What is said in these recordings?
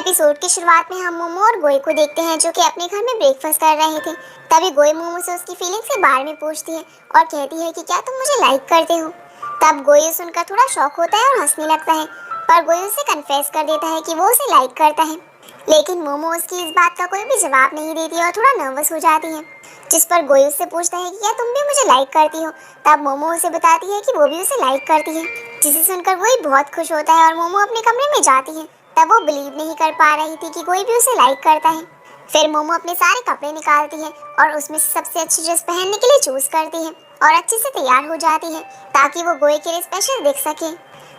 Episode की शुरुआत में हम मोमो और गोई को देखते हैं जो कि अपने घर में ब्रेकफास्ट कर रहे थे। तभी गोई मोमो से उसकी फीलिंग्स के बारे में पूछती है और कहती है कि क्या तुम मुझे लाइक करते हो। तब गोई सुनकर थोड़ा शॉक होता है और हंसने लगता है, पर गोई उसे कन्फेस कर देता है कि वो उसे लाइक करता है। लेकिन मोमो उसकी इस बात का कोई भी जवाब नहीं देती और थोड़ा नर्वस हो जाती है, जिस पर गोई उससे पूछता है कि क्या तुम भी मुझे लाइक करती हो। तब मोमो उसे बताती है कि वो भी उसे लाइक करती है, जिसे सुनकर गोई बहुत खुश होता है और मोमो अपने कमरे में जाती है। तब वो बिलीव नहीं कर पा रही थी कि कोई भी उसे लाइक करता है। फिर मोमो अपने सारे कपड़े निकालती है और उसमें से सबसे अच्छी ड्रेस पहनने के लिए चूज करती है और अच्छे से तैयार हो जाती है ताकि वो गोई के लिए स्पेशल दिख सके।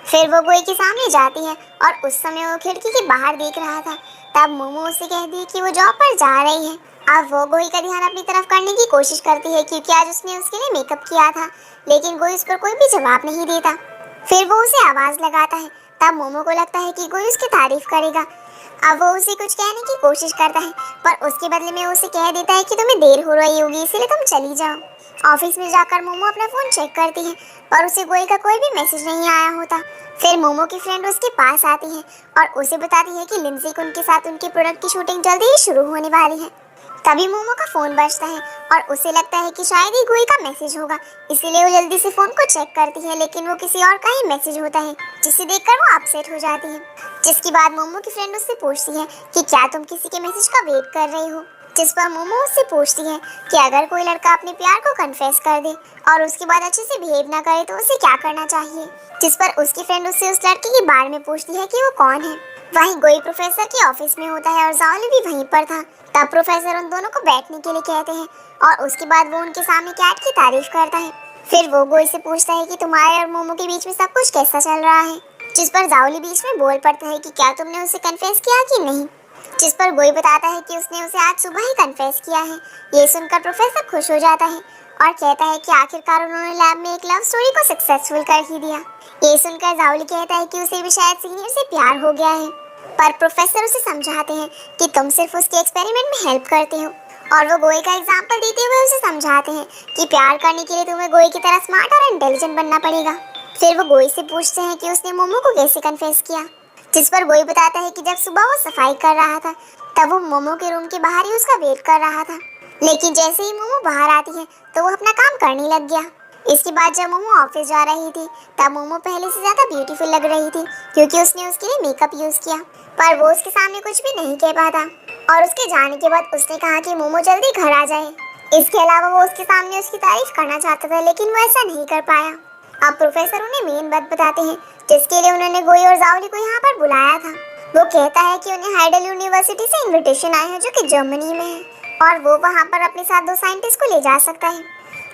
फिर वो गोई के सामने जाती है और उस समय वो खिड़की के बाहर देख रहा था। तब मोमो उसे कहती है कि वो जॉब पर जा रही है। अब वो गोई का ध्यान अपनी तरफ करने की कोशिश करती है क्योंकि आज उसने उसके लिए मेकअप किया था, लेकिन गोई उस पर कोई भी जवाब नहीं देता। फिर वो उसे आवाज लगाता है। तब मोमो को लगता है कि कोई उसकी तारीफ करेगा। अब वो उसे कुछ कहने की कोशिश करता है, पर उसके बदले में उसे कह देता है कि तुम्हें देर हो रही होगी इसलिए तुम चली जाओ। ऑफिस में जाकर मोमो अपना फोन चेक करती है, पर उसे गोई का कोई भी मैसेज नहीं आया होता। फिर मोमो की फ्रेंड उसके पास आती है और उसे बताती है कि लिंजी उनके साथ उनके प्रोडक्ट की शूटिंग जल्दी ही शुरू होने वाली है। तभी मोमो का फोन बजता है और उसे लगता है कि शायद ही गोई का मैसेज होगा, इसीलिए वो जल्दी से फोन को चेक करती है, लेकिन वो किसी और का ही मैसेज होता है, जिसे देखकर वो अपसेट हो जाती है। जिसके बाद मोमो की फ्रेंड उससे पूछती है कि क्या तुम किसी के मैसेज का वेट कर रही हो। जिस पर मोमो उससे पूछती है कि अगर कोई लड़का अपने प्यार को कन्फेस कर दे और उसके बाद अच्छे से बिहेव ना करे तो उसे क्या करना चाहिए। जिस पर उसकी फ्रेंड उससे उस लड़के के बारे में पूछती है कि वो कौन है। वहीं गोई प्रोफेसर के ऑफिस में होता है और जाओली भी वहीं पर था। तब प्रोफेसर उन दोनों को बैठने के लिए कहते हैं और उसके बाद वो उनके सामने कैट की तारीफ करता है। फिर वो गोई से पूछता है कि तुम्हारे और मोमो के बीच में सब कुछ कैसा चल रहा है। जिस पर जाओली बीच में बोल पड़ता है कि क्या तुमने उसे कन्फेस किया कि नहीं। जिस पर गोई बताता है कि उसने उसे आज सुबह ही कन्फेस किया है। ये सुनकर प्रोफेसर खुश हो जाता है और कहता है कि आखिरकार उन्होंने लैब में एक लव स्टोरी को सक्सेसफुल कर ही दिया। ये सुनकर जाओली कहता है कि उसे भी शायद सीनियर से प्यार हो गया है, पर प्रोफेसर उसे समझाते हैं कि तुम सिर्फ उसके एक्सपेरिमेंट में हेल्प करते हो, और वो गोई का एग्जाम्पल देते हुए उसे समझाते हैं कि प्यार करने के लिए तुम्हें गोई की तरह स्मार्ट और इंटेलिजेंट बनना पड़ेगा। फिर वो गोई से पूछते हैं कि उसने मोमो को कैसे कन्फेस किया। जिस पर गोई बताता है कि जब सुबह वो सफाई कर रहा था तब वो मोमो के रूम के बाहर ही उसका वेट कर रहा था, लेकिन जैसे ही मोमो बाहर आती है तो वो अपना काम करने लग गया। इसके बाद जब मोमो ऑफिस जा रही थी तब मोमो पहले से ज्यादा ब्यूटीफुल लग रही थी क्योंकि उसने उसके लिए मेकअप यूज किया, पर वो उसके सामने कुछ भी नहीं कह पाता और उसके जाने के बाद उसने कहा कि मोमो जल्दी घर आ जाए। इसके अलावा वो उसके सामने उसकी तारीफ करना चाहता था, लेकिन वो ऐसा नहीं कर पाया। अब प्रोफेसर उन्हें मेन बात बताते हैं जिसके लिए उन्होंने गोई और जाओली को यहाँ पर बुलाया था। वो कहता है कि उन्हें हाइडल यूनिवर्सिटी से इनविटेशन आया है जो कि जर्मनी में है, और वो वहाँ पर अपने साथ 2 साइंटिस्ट को ले जा सकता है,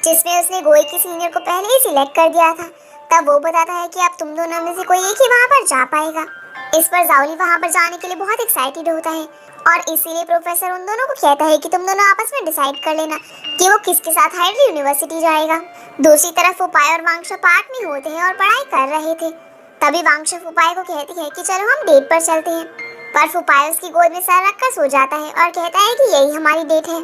जिसमें उसने गोई के सीनियर को पहले ही सिलेक्ट कर दिया था। तब वो बताता है कि अब तुम दोनों में से कोई एक ही वहाँ पर जा पाएगा। इस पर जाओली वहाँ पर जाने के लिए बहुत एक्साइटेड होता है और इसीलिए प्रोफेसर उन दोनों को कहता है कि तुम दोनों आपस में डिसाइड कर लेना कि वो किसके साथ हाइडल यूनिवर्सिटी जाएगा। दूसरी तरफ उपाय और वांगशा पार्क में होते हैं और पढ़ाई कर रहे थे। तभी वांगशा उपाय को कहती है कि चलो हम डेट पर चलते हैं, पर फुपाय उसकी गोद में सर रखकर सो जाता है और कहता है कि यही हमारी डेट है।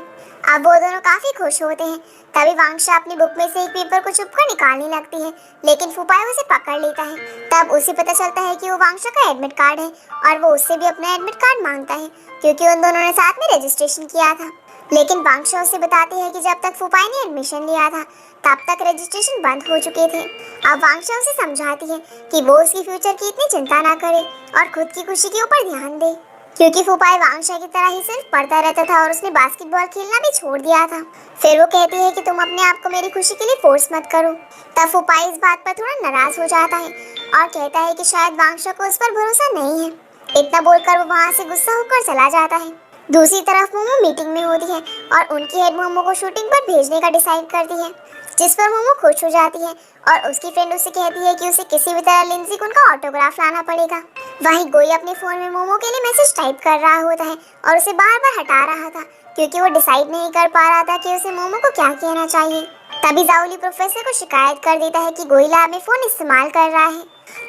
अब वो दोनों काफी खुश होते हैं। तभी वांगशा अपनी बुक में से एक पेपर को छुपकर निकालने लगती है, लेकिन फुपाय उसे पकड़ लेता है। तब उसे पता चलता है कि वो वांगशा का एडमिट कार्ड है और वो उससे भी अपना एडमिट कार्ड मांगता है क्योंकि उन दोनों ने साथ में रजिस्ट्रेशन किया था। लेकिन वांगशा उसे बताती है कि जब तक फुपाय ने एडमिशन लिया था तब तक रजिस्ट्रेशन बंद हो चुके थे। अब वांगशा उसे समझाती है कि वो उसकी फ्यूचर की इतनी चिंता ना करे और खुद की खुशी के ऊपर ध्यान दे, क्योंकि फुपाई वांगशा की तरह ही सिर्फ पढ़ता रहता था और उसने बास्केटबॉल खेलना भी छोड़ दिया था। फिर वो कहती है कि तुम अपने आप को मेरी खुशी के लिए फोर्स मत करो। तब फुपाई इस बात पर थोड़ा नाराज हो जाता है और कहता है कि शायद वांगशा को उस पर भरोसा नहीं है। इतना बोलकर वो वहाँ से गुस्सा होकर चला जाता है। दूसरी तरफ मोमो मीटिंग में होती है और उनकी हेड मोमो को शूटिंग पर भेजने का डिसाइड करती है, जिस पर मोमो खुश हो जाती है और उसकी फ्रेंड उसे कहती है कि उसे किसी भी तरह लिंजी उनका ऑटोग्राफ लाना पड़ेगा। वहीं गोई अपने फोन में मोमो के लिए मैसेज टाइप कर रहा होता है और उसे बार बार हटा रहा था क्योंकि वो डिसाइड नहीं कर पा रहा था कि उसे मोमो को क्या कहना चाहिए। तभी जाओली प्रोफेसर को शिकायत कर देता है कि गोई लैब में फोन इस्तेमाल कर रहा है,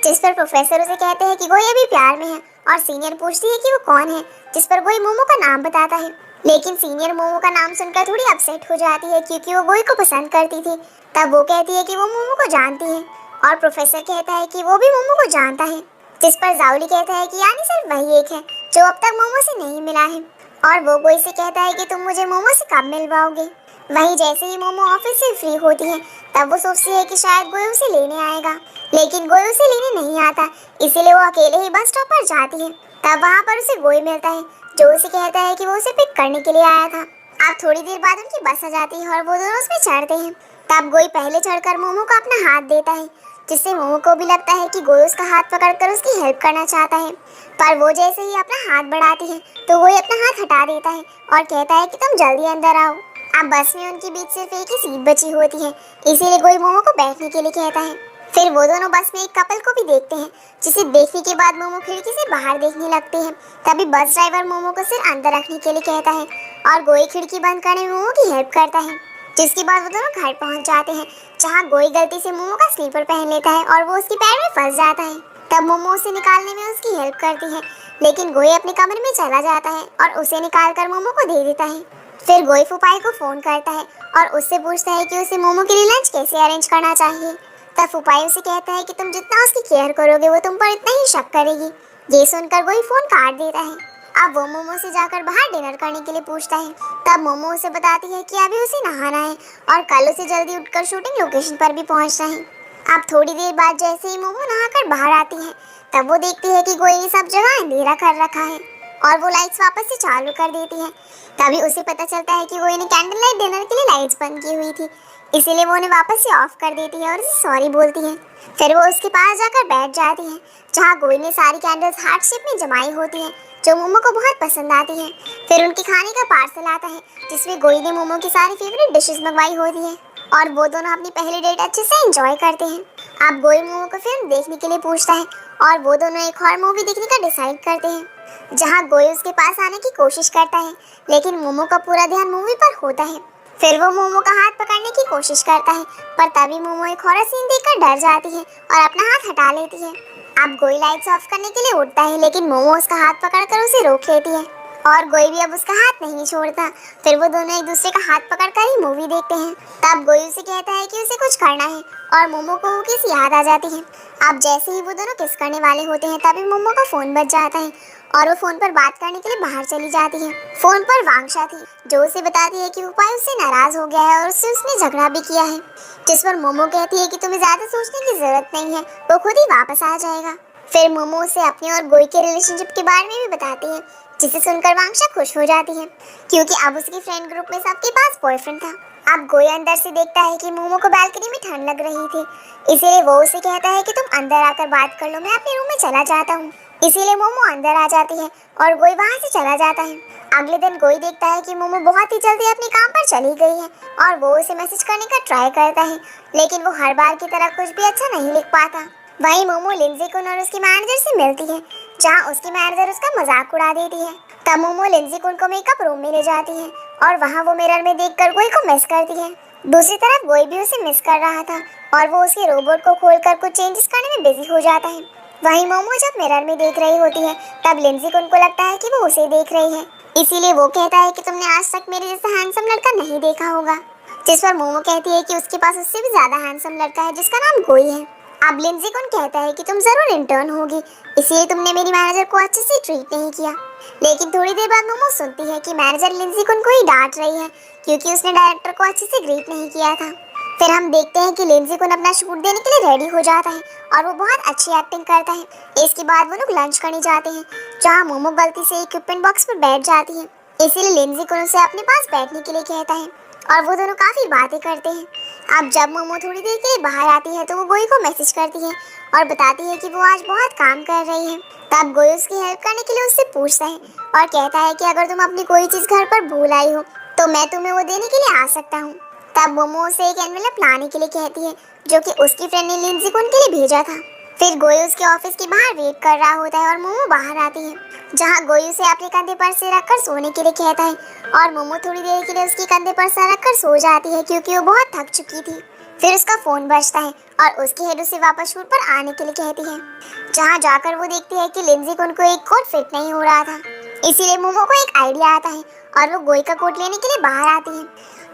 जिस पर प्रोफेसर उसे कहते हैं कि गोई अभी प्यार में है और सीनियर पूछती है कि वो कौन है, जिस पर गोई मोमो का नाम बताता है। लेकिन सीनियर मोमो का नाम सुनकर थोड़ी अपसेट हो जाती है क्योंकि वो गोई को पसंद करती थी। तब वो कहती है कि वो मोमो को जानती है और प्रोफेसर कहता है कि वो भी मोमो को जानता है, जिस पर जाओली कहता है कि यानी सिर्फ वही एक है जो अब तक मोमो से नहीं मिला है। और वो गोई से कहता है कि तुम मुझे मोमो से कब मिलवाओगे। वहीं जैसे ही मोमो ऑफिस से फ्री होती है तब वो सोचती है कि शायद गोई उसे लेने आएगा, लेकिन गोई उसे लेने नहीं आता, इसीलिए वो अकेले ही बस स्टॉप पर जाती है। तब वहाँ पर उसे गोई मिलता है जो उसे कहता है कि वो उसे पिक करने के लिए आया था। अब थोड़ी देर बाद उनकी बस आ जाती है और वो दोनों उसमें चढ़ते हैं। तब गोई पहले चढ़कर मोमो को अपना हाथ देता है, जिससे मोमो को भी लगता है कि गोई उसका हाथ पकड़कर उसकी हेल्प करना चाहता है। पर वो जैसे ही अपना हाथ बढ़ाती है तो गोई अपना हाथ हटा देता है और कहता है कि तुम जल्दी अंदर आओ। अब बस में उनके बीच सिर्फ एक ही सीट बची होती है, इसीलिए गोई मोमो को बैठने के लिए कहता है। फिर वो दोनों बस में एक कपल को भी देखते हैं, जिसे देखने के बाद मोमो खिड़की से बाहर देखने लगते हैं। तभी बस ड्राइवर मोमो को सिर्फ अंदर रखने के लिए कहता है और गोई खिड़की बंद करने में मोमो की हेल्प करता है। जिसके बाद वो दोनों घर पहुंच जाते हैं, जहां गोई गलती से मोमो का स्लीपर पहन लेता है और वो उसके पैर में फंस जाता है। तब मोमो उसे निकालने में उसकी हेल्प करती है, लेकिन गोई अपने कमरे में चला जाता है और उसे निकालकर मोमो को दे देता है। फिर गोई फुपाई को फोन करता है और उससे पूछता है कि उसे मोमो के लिए लंच कैसे अरेंज करना चाहिए। तब फुपाई उसे कहता है कि तुम जितना उसकी केयर करोगे वो तुम पर इतना ही शक करेगी। ये सुनकर गोई फोन काट देता है। अब वो मोमो से जाकर बाहर डिनर करने के लिए पूछता है। तब मोमो उसे बताती है कि अभी उसे नहाना है और कल उसे जल्दी उठकर शूटिंग लोकेशन पर भी पहुंचना है। अब थोड़ी देर बाद जैसे ही मोमो नहाकर बाहर आती है तब वो देखती है कि गोई ने सब जगह अंधेरा कर रखा है और वो लाइट्स वापस से चालू कर देती है। तभी उसे पता चलता है कि गोई ने कैंडल लाइट डिनर के लिए लाइट्स बंद की हुई थी, इसीलिए वो उन्हें वापस से ऑफ कर देती है और उसे सॉरी बोलती है। फिर वो उसके पास जाकर बैठ जाती है, जहाँ गोई ने सारी कैंडल्स हार्ट शेप में जमाई होती हैं, जो मोमो को बहुत पसंद आती है। फिर उनके खाने का पार्सल आता है, जिसमें गोई ने मोमो की सारी फेवरेट डिशेस मंगवाई होती है और वो दोनों अपनी पहली डेट अच्छे से एंजॉय करते हैं। अब गोई मोमो को फिल्म देखने के लिए पूछता है और वो दोनों एक हॉरर मूवी देखने का डिसाइड करते हैं, जहाँ गोई उसके पास आने की कोशिश करता है, लेकिन मोमो का पूरा ध्यान मूवी पर होता है। फिर वो मोमो का हाथ पकड़ने की कोशिश करता है, पर तभी मोमो एक हॉरर सीन देखकर डर जाती है और अपना हाथ हटा लेती है। अब गोई लाइट्स ऑफ करने के लिए उठता है, लेकिन मोमो उसका हाथ पकड़कर उसे रोक लेती है और गोई भी अब उसका हाथ नहीं छोड़ता। फिर वो दोनों एक दूसरे का हाथ पकड़कर ही मूवी देखते हैं। तब गोई उसे कहता है कि उसे कुछ करना है और मोमो को वो किस याद आ जाती है। अब जैसे ही वो दोनों किस करने वाले होते हैं तभी मोमो का फोन बज जाता है और वो फोन पर बात करने के लिए बाहर चली जाती है। फोन पर वांगशा थी, जो उसे बताती है कि फुपाई उससे नाराज हो गया है और उससे उसने झगड़ा भी किया है। जिस पर मोमो कहती है कि तुम्हें ज्यादा सोचने की जरूरत नहीं है, वो खुद ही वापस आ जाएगा। फिर मोमो उसे अपने और गोई के रिलेशनशिप के बारे में भी बताती है, जिसे सुनकर वांगशा खुश हो जाती है, क्योंकि अब उसकी फ्रेंड ग्रुप में सबके पास बॉयफ्रेंड था। अब गोई अंदर से देखता है कि मोमो को बालकनी में ठंड लग रही थी, इसीलिए वो उसे कहता है कि तुम अंदर आकर बात कर लो, मैं अपने रूम में चला जाता हूँ। इसीलिए मोमो अंदर आ जाती है और गोई वहाँ से चला जाता है। अगले दिन गोई देखता है कि मोमो बहुत ही जल्दी अपने काम पर चली गई है और वो उसे मैसेज करने का ट्राई करता है, लेकिन वो हर बार की तरह कुछ भी अच्छा नहीं लिख पाता। वहीं मोमो लिंजी कुन और उसके मैनेजर से मिलती है, जहाँ उसकी मैनेजर उसका मजाक उड़ा देती है। तब मोमो लिंजी कुन को मेकअप रूम में ले जाती है और वहाँ वो मिरर में देखकर गोई को मिस करती है। दूसरी तरफ गोई भी उसे मिस कर रहा था और वो उसके रोबोट को खोलकर कुछ चेंजेस करने में बिजी हो जाता है। वहीं मोमो जब मिरर में देख रही होती है तब लिंजी कुन को लगता है कि वो उसे देख रही है, इसीलिए वो कहता है कि तुमने आज तक मेरे जैसा हैंडसम लड़का नहीं देखा होगा। जिस पर मोमो कहती है कि उसके पास उससे भी ज्यादा हैंडसम लड़का है जिसका नाम गोई है। अब लिंजी कुन कहता है कि तुम जरूर इंटर्न होगी, इसलिए तुमने मेरी मैनेजर को अच्छे से ट्रीट नहीं किया। लेकिन थोड़ी देर बाद मोमो सुनती है कि मैनेजर लिंजी कुन को ही डांट रही है, क्योंकि उसने डायरेक्टर को अच्छे से ग्रीट नहीं किया था। फिर हम देखते हैं कि लिंजी कुन अपना शूट देने के लिए रेडी हो जाता है और वो बहुत अच्छी एक्टिंग करता है। इसके बाद वो लोग लंच करने जाते हैं, जहाँ मोमो गलती से इक्विपमेंट बॉक्स पर बैठ जाती है, इसीलिए लिंजी कुन उसे अपने पास बैठने के लिए कहता है और वो दोनों काफी बातें करते हैं। अब जब मोमो थोड़ी देर के लिए बाहर आती है तो वो गोई को मैसेज करती है और बताती है कि वो आज बहुत काम कर रही है। तब गोई उसकी हेल्प करने के लिए उससे पूछता है और कहता है कि अगर तुम अपनी कोई चीज़ घर पर भूल आई हो तो मैं तुम्हें वो देने के लिए आ सकता हूँ। तब मोमो उसे एक एनवेलप लाने के लिए कहती है, जो कि उसकी फ्रेंड ने लिंजी कुन के लिए भेजा था। फिर गोई उसके ऑफिस के बाहर वेट कर रहा होता है और मोमो बाहर आती है, जहाँ गोई उसे अपने कंधे पर से रखकर सोने के लिए कहता है और मोमो थोड़ी देर के लिए उसके कंधे पर सर रखकर सो जाती है, क्योंकि वो बहुत थक चुकी थी। फिर उसका फोन बजता है और उसकी हेड उसे वापस शूट पर आने के लिए कहती है, जहाँ जाकर वो देखती है कि लिंजी कुन को एक कोट फिट नहीं हो रहा था, इसीलिए मोमो को एक आइडिया आता है और वो गोई का कोट लेने के लिए बाहर आती है।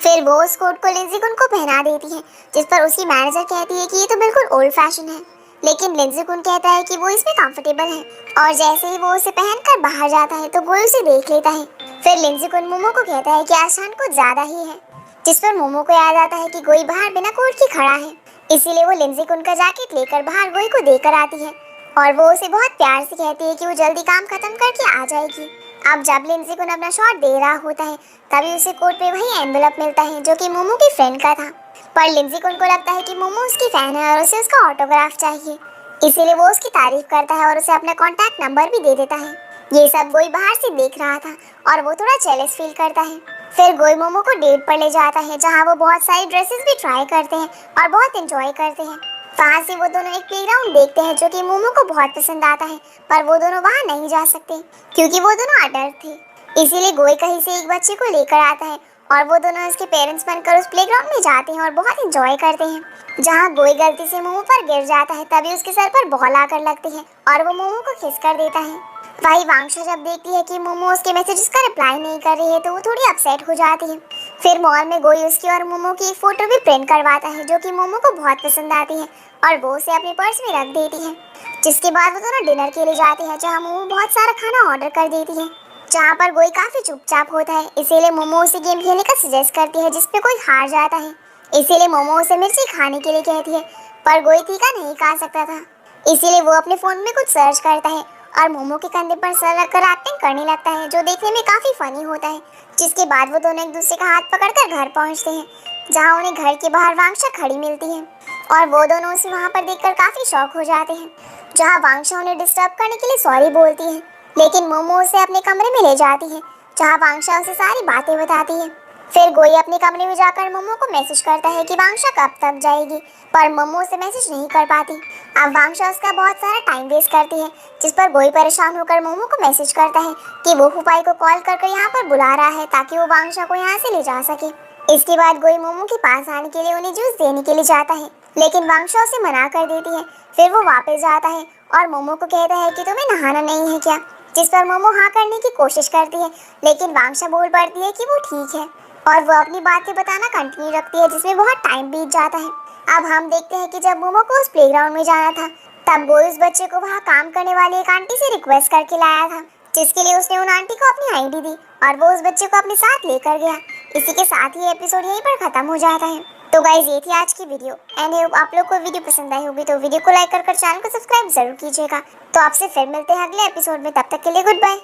फिर वो उस कोट को लिंजी कुन को पहना देती है, जिस पर उसकी मैनेजर कहती है कि ये तो बिल्कुल ओल्ड फैशन है, लेकिन लिंजी कुन कहता है कि वो इसमें कंफर्टेबल है और जैसे ही वो उसे पहनकर बाहर जाता है तो गोई उसे देख लेता है। फिर लिंजी कुन मोमो को कहता है कि आज ठंड कुछ ज्यादा ही है, जिस पर मोमो को याद आता है कि गोई बाहर बिना कोट के खड़ा है। इसीलिए वो लिंजी कुन का जैकेट लेकर बाहर गोई को देकर आती है और वो उसे बहुत प्यार से कहती है कि वो जल्दी काम खत्म करके आ जाएगी। अब जब लिंजी कुन अपना शॉट दे रहा होता है तभी उसे कोट पे वही एनवेलप मिलता है जो कि मोमो की फ्रेंड का था। पर लिंजी कुन को लगता है कि मोमो उसकी फैन है और उसे उसका ऑटोग्राफ चाहिए, इसीलिए वो उसकी तारीफ करता है और उसे अपना कॉन्टैक्ट नंबर भी दे देता है। ये सब गोई बाहर से देख रहा था और वो थोड़ा जेलस फील करता है। फिर गोई मोमो को डेट पर ले जाता है जहाँ वो बहुत सारी ड्रेसेस भी ट्राई करते हैं और बहुत एंजॉय करते हैं। वहाँ से वो दोनों एक प्लेग्राउंड देखते हैं जो कि मोमो को बहुत पसंद आता है, पर वो दोनों वहाँ नहीं जा सकते क्योंकि वो दोनों अडल्ट थे। इसीलिए गोई कहीं से एक बच्चे को लेकर आता है और वो दोनों उसके पेरेंट्स बनकर उस प्लेग्राउंड में जाते हैं और बहुत एंजॉय करते हैं। जहाँ गोई गलती से मोमो पर गिर जाता है तभी उसके सर पर बॉल आकर लगती है और वो मोमो को खिस कर देता है। वही वांगशा जब देखती है कि मोमो उसके मैसेजेस का रिप्लाई नहीं कर रही है तो वो थोड़ी अपसेट हो जाती है। फिर मॉल में गोई उसकी और मोमो की एक फोटो भी प्रिंट करवाता है जो कि मोमो को बहुत पसंद आती है और वो उसे अपने पर्स में रख देती है। जिसके बाद वो दोनों डिनर के लिए जाते हैं जहाँ मोमो बहुत सारा खाना ऑर्डर कर देती है, जहाँ पर गोई काफी चुपचाप होता है। इसीलिए मोमो उसे गेम खेलने का सजेस्ट करती है जिसपे कोई हार जाता है। इसीलिए मोमो उसे मिर्ची खाने के लिए कहती है, पर गोई तीखा नहीं खा सकता था, इसीलिए वो अपने फोन में कुछ सर्च करता है और मोमो के कंधे पर सर रखकर एक्टिंग करने लगता है जो देखने में काफी फनी होता है। जिसके बाद वो दोनों एक दूसरे का हाथ पकड़कर घर पहुंचते हैं जहाँ उन्हें घर के बाहर वांगशा खड़ी मिलती है और वो दोनों उसे वहाँ पर देखकर काफी शॉक हो जाते हैं। जहाँ वांगशा उन्हें डिस्टर्ब करने के लिए सॉरी बोलती है, लेकिन मोमो उसे अपने कमरे में ले जाती है जहाँ वांगशा उसे सारी बातें बताती है। फिर गोई अपने कमरे में जाकर मोमो को मैसेज करता है कि वांगशा कब तक जाएगी, पर मोमो उसे मैसेज नहीं कर पाती। अब वांगशा उसका बहुत सारा टाइम वेस्ट करती है, जिस पर गोई परेशान होकर मोमो को मैसेज करता है कि वो फुफाई को कॉल कर यहाँ पर बुला रहा है ताकि वो वांगशा को यहाँ से ले जा सके। इसके बाद गोई मोमो के पास आने के लिए उन्हें जूस देने के लिए जाता है, लेकिन वांगशा उसे मना कर देती है। फिर वो वापस जाता है और मोमो को कहता है कि तुम्हें नहाना नहीं है क्या, जिस पर मोमो हाँ करने की कोशिश करती है, लेकिन वांगशा बोल पड़ती है कि वो ठीक है और वो अपनी बातें बताना कंटिन्यू रखती है जिसमें बहुत टाइम बीत जाता है। अब हम देखते हैं कि जब मोमो को उस प्लेग्राउंड में जाना था तब गोई उस बच्चे को वहाँ काम करने वाली एक आंटी से रिक्वेस्ट करके लाया था, जिसके लिए उसने उन आंटी को अपनी आईडी दी और वो उस बच्चे को अपने साथ लेकर गया। इसी के साथ ही एपिसोड यहीं पर खत्म हो जाता है। तो गाइज ये थी आज की वीडियो एंड आप लोग को वीडियो पसंद आई होगी तो वीडियो को लाइक कर चैनल को सब्सक्राइब जरूर कीजिएगा। तो आपसे फिर मिलते हैं अगले एपिसोड में, तब तक के लिए गुड बाय।